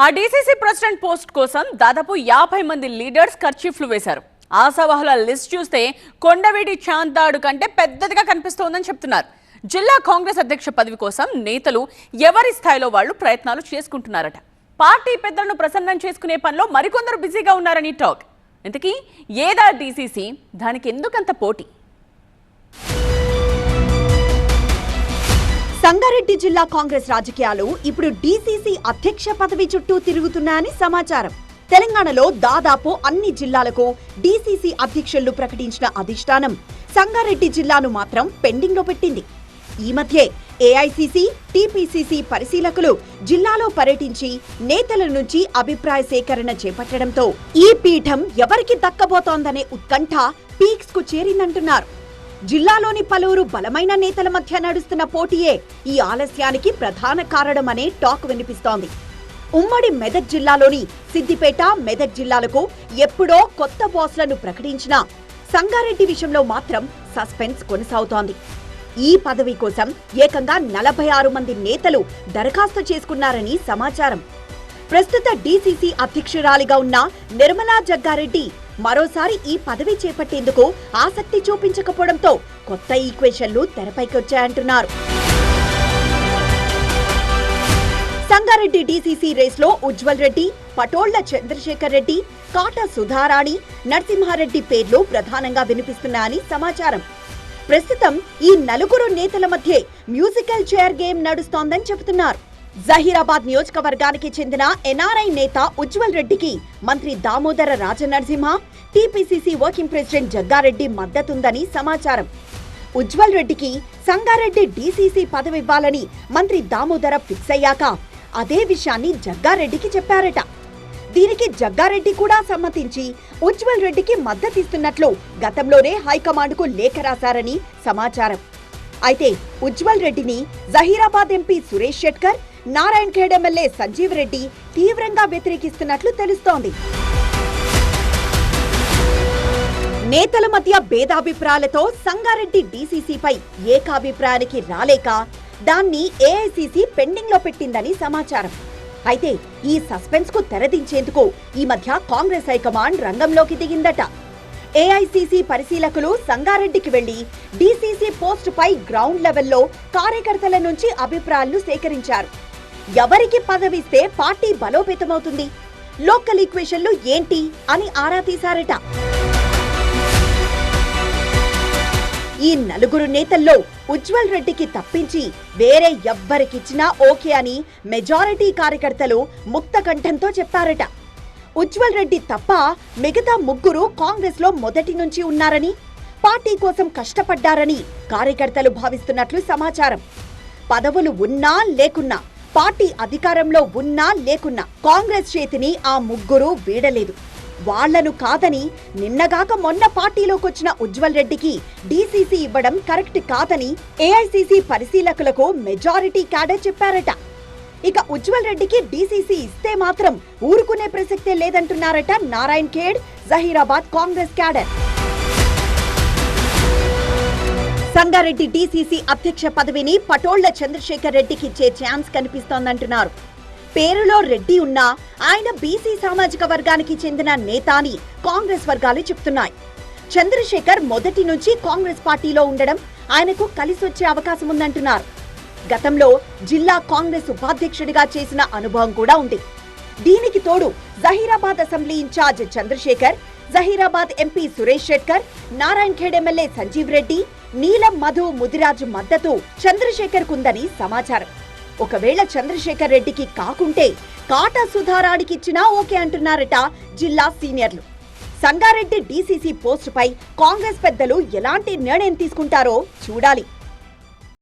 ఆ DCC president post కోసం దాదాపు 50 మంది లీడర్స్ ఖర్చీఫ్లు వేశారు. ఆశావహుల లిస్ట్ చూస్తే కొండవీటి చాంతాడు కంటే పెద్దదిగా కనిపిస్తోందని చెప్తున్నారు. జిల్లా కాంగ్రెస్ అధ్యక్ష పదవి కోసం నేతలు ఎవరి స్థాయిలో వాళ్ళు ప్రయత్నాలు చేసుకుంటున్నారట. పార్టీ పెద్దలను ప్రసన్నం చేసుకునే పనిలో మరికొందరు బిజీగా ఉన్నారని టాక్. ఇంతకీ ఏదా డీసీసీ, దానికి ఎందుకంత పోటీ? సంగారెడ్డి జిల్లా కాంగ్రెస్ రాజకీయాలు ఇప్పుడు డీసీసీ అధ్యక్ష పదవి చుట్టూ తిరుగుతున్నాయని సమాచారం. తెలంగాణలో దాదాపు అన్ని జిల్లాలకు డీసీసీ అధ్యక్షులు ప్రకటించిన అధిష్టానం సంగారెడ్డి జిల్లాను మాత్రం పెండింగ్ లో పెట్టింది. ఈ మధ్యే ఏఐసీసీ, టీపీసీసీ పరిశీలకులు జిల్లాలో పర్యటించి నేతల నుంచి అభిప్రాయ సేకరణ చేపట్టడంతో ఈ పీఠం ఎవరికి దక్కబోతోందనే ఉత్కంఠ పీక్స్ కు చేరిందంటున్నారు. జిల్లాలోని పలువురు బలమైన నేతల మధ్య నడుస్తున్న పోటీయే ఈ ఆలస్యానికి ప్రధాన కారణమనే టాక్ వినిపిస్తోంది. ఉమ్మడి మెదక్ జిల్లాలోని సిద్దిపేట, మెదక్ జిల్లాలకు ఎప్పుడో కొత్త బాస్లను ప్రకటించినా సంగారెడ్డి విషయంలో మాత్రం సస్పెన్స్ కొనసాగుతోంది. ఈ పదవి కోసం ఏకంగా 46 మంది నేతలు దరఖాస్తు చేసుకున్నారని సమాచారం. ప్రస్తుత డీసీసీ అధ్యక్షురాలిగా ఉన్న నిర్మలా జగ్గారెడ్డి మరోసారి ఈ పదవి చేపట్టేందుకు ఆసక్తి చూపించకపోవడంతో కొత్త ఈక్వేషన్లు తెరపైకొచ్చాయంటున్నారు. సంగారెడ్డి డీసీసీ రేస్లో ఉజ్వల్ రెడ్డి, పటోళ్ల చంద్రశేఖర్ రెడ్డి, కాటా సుధారాణి, నరసింహారెడ్డి పేర్లు ప్రధానంగా వినిపిస్తున్నాయని సమాచారం. ప్రస్తుతం ఈ నలుగురు నేతల మధ్య మ్యూజికల్ చైర్ గేమ్ నడుస్తోందని చెబుతున్నారు. జహీరాబాద్ నియోజకవర్గానికి చెందిన ఎన్ఆర్ఐ నేత ఉజ్వల్ రెడ్డికి మంత్రి Damodara Rajanarasimha, TPCC working president Jaggareddy మద్దతుందని సమాచారం. ఉజ్వల్ రెడ్డికి సంగారెడ్డి డీసీసీ పదవి ఇవ్వాలని మంత్రి దామోదర ఫిక్స్ అయ్యాక అదే విషయాన్ని జగ్గారెడ్డికి చెప్పారట. దీనికి జగ్గారెడ్డి కూడా సమ్మతించి ఉజ్వల్ రెడ్డికి మద్దతిస్తున్నట్లు గతంలోనే హైకమాండ్కు లేఖ రాశారని సమాచారం. అయితే ఉజ్వల్ రెడ్డిని జహీరాబాద్ ఎంపీ సురేష్ షెట్కర్, నారాయణ్ ఖేడ్ ఎమ్మెల్యే సంజీవ్ రెడ్డి తీవ్రంగా వ్యతిరేకిస్తున్నట్లు తెలుస్తోంది. నేతల మధ్య భేదాభిప్రాయాలతో సంగారెడ్డి డీసీసీపై ఏకాభిప్రాయానికి రాలేక దాన్ని ఏఐసీసీ పెండింగ్ లో పెట్టిందని సమాచారం. అయితే ఈ సస్పెన్స్ కు తెరదించేందుకు ఈ మధ్య కాంగ్రెస్ హైకమాండ్ రంగంలోకి దిగిందట. ఏఐసీసీ పరిశీలకులు సంగారెడ్డికి వెళ్లి డీసీసీ పోస్టుపై గ్రౌండ్ లెవెల్లో కార్యకర్తల నుంచి అభిప్రాయాలను సేకరించారు. ఎవరికి పదవిస్తే పార్టీ బలోపేతమవుతుంది, లోకల్ ఈక్వేషన్లు ఏంటి అని ఆరా తీశారట. ఈ నలుగురు నేతల్లో ఉజ్వల్ రెడ్డికి తప్పించి వేరే ఎవ్వరికిచ్చినా ఓకే అని మెజారిటీ కార్యకర్తలు ముక్త కంఠంతో చెప్పారట. ఉజ్వల్ రెడ్డి తప్ప మిగతా ముగ్గురు కాంగ్రెస్ లో మొదటి నుంచి ఉన్నారని, పార్టీ కోసం కష్టపడ్డారని కార్యకర్తలు భావిస్తున్నట్లు సమాచారం. పదవులు ఉన్నా లేకున్నా, పార్టీ అధికారంలో ఉన్నా లేకున్నా కాంగ్రెస్ చేతిని ఆ ముగ్గురు వీడలేదు. వాళ్లను కాదని నిన్నగాక మొన్న పార్టీలోకొచ్చిన ఉజ్వల్ రెడ్డికి డీసీసీ ఇవ్వడం కరెక్ట్ కాదని ఏఐసీసీ పరిశీలకులకు మెజారిటీ క్యాడర్ చెప్పారట. ఇక ఉజ్వల్ రెడ్డికి డీసీసీ ఇస్తే మాత్రం ఊరుకునే ప్రసక్తే లేదంటున్నారట నారాయణ్ ఖేడ్, జహీరాబాద్ కాంగ్రెస్ క్యాడర్. సంగారెడ్డి డీసీసీ అధ్యక్ష పదవిని పటోళ్ల చంద్రశేఖర్ రెడ్డికి ఇచ్చే ఛాన్స్ కనిపిస్తోందంటున్నారు. పేరులో రెడ్డి ఉన్నా ఆయన బీసీ సామాజిక వర్గానికి చెందిన నేత అని కాంగ్రెస్ వర్గాలు చెప్తున్నాయి. చంద్రశేఖర్ మొదటి నుంచి కాంగ్రెస్ పార్టీలో ఉండడం ఆయనకు కలిసొచ్చే అవకాశం ఉందంటున్నారు. గతంలో జిల్లా కాంగ్రెస్ ఉపాధ్యక్షుడిగా చేసిన అనుభవం కూడా ఉంది. దీనికి తోడు Zaheerabad assembly incharge Chandrashekar, Zaheerabad MP Suresh Shetkar, Narayan Khed MLA Sanjeev Reddy, Neelam Madhu Mudiraj మద్దతు చంద్రశేఖర్ కుందని సమాచారం. ఒకవేళ చంద్రశేఖర్ రెడ్డికి కాకుంటే కాటా సుధారానికి ఇచ్చినా ఓకే అంటున్నారట జిల్లా సీనియర్లు. సంగారెడ్డి డీసీసీ పోస్టుపై కాంగ్రెస్ పెద్దలు ఎలాంటి నిర్ణయం తీసుకుంటారో చూడాలి.